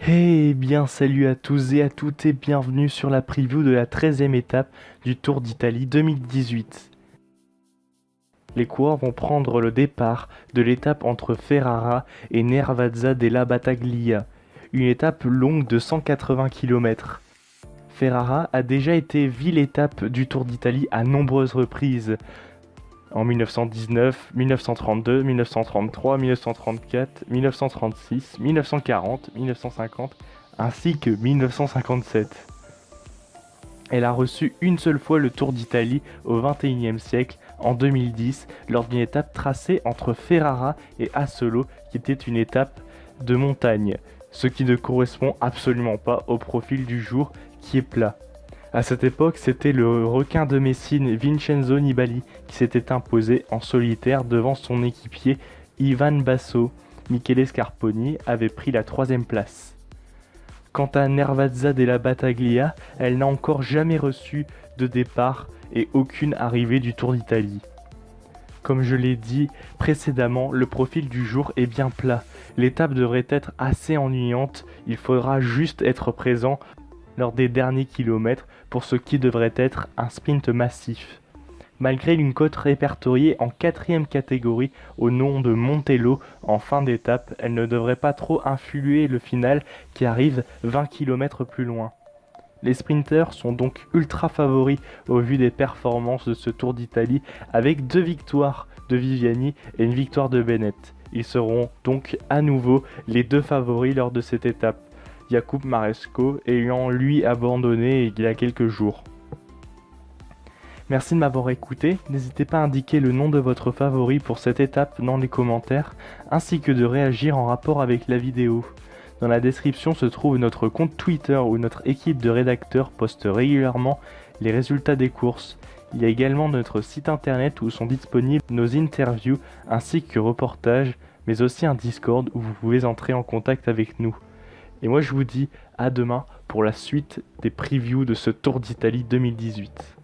Eh bien, salut à tous et à toutes et bienvenue sur la preview de la 13e étape du Tour d'Italie 2018. Les coureurs vont prendre le départ de l'étape entre Ferrara et Nervazza della Battaglia, une étape longue de 180 km. Ferrara a déjà été ville étape du Tour d'Italie à nombreuses reprises, en 1919, 1932, 1933, 1934, 1936, 1940, 1950, ainsi que 1957. Elle a reçu une seule fois le Tour d'Italie au XXIe siècle, en 2010, lors d'une étape tracée entre Ferrara et Asolo, qui était une étape de montagne, ce qui ne correspond absolument pas au profil du jour qui est plat. À cette époque, c'était le requin de Messine Vincenzo Nibali qui s'était imposé en solitaire devant son équipier Ivan Basso. Michele Scarponi avait pris la 3e place. Quant à Nervazza della Battaglia, elle n'a encore jamais reçu de départ et aucune arrivée du Tour d'Italie. Comme je l'ai dit précédemment, le profil du jour est bien plat. L'étape devrait être assez ennuyante, il faudra juste être présent lors des derniers kilomètres pour ce qui devrait être un sprint massif. Malgré une cote répertoriée en 4e catégorie au nom de Montello en fin d'étape, elle ne devrait pas trop influer le final qui arrive 20 km plus loin. Les sprinters sont donc ultra favoris au vu des performances de ce Tour d'Italie avec 2 victoires de Viviani et une victoire de Bennett. Ils seront donc à nouveau les 2 favoris lors de cette étape. Jakub Maresco ayant lui abandonné il y a quelques jours. Merci de m'avoir écouté, n'hésitez pas à indiquer le nom de votre favori pour cette étape dans les commentaires, ainsi que de réagir en rapport avec la vidéo. Dans la description se trouve notre compte Twitter où notre équipe de rédacteurs poste régulièrement les résultats des courses. Il y a également notre site internet où sont disponibles nos interviews ainsi que reportages, mais aussi un Discord où vous pouvez entrer en contact avec nous. Et moi je vous dis à demain pour la suite des previews de ce Tour d'Italie 2018.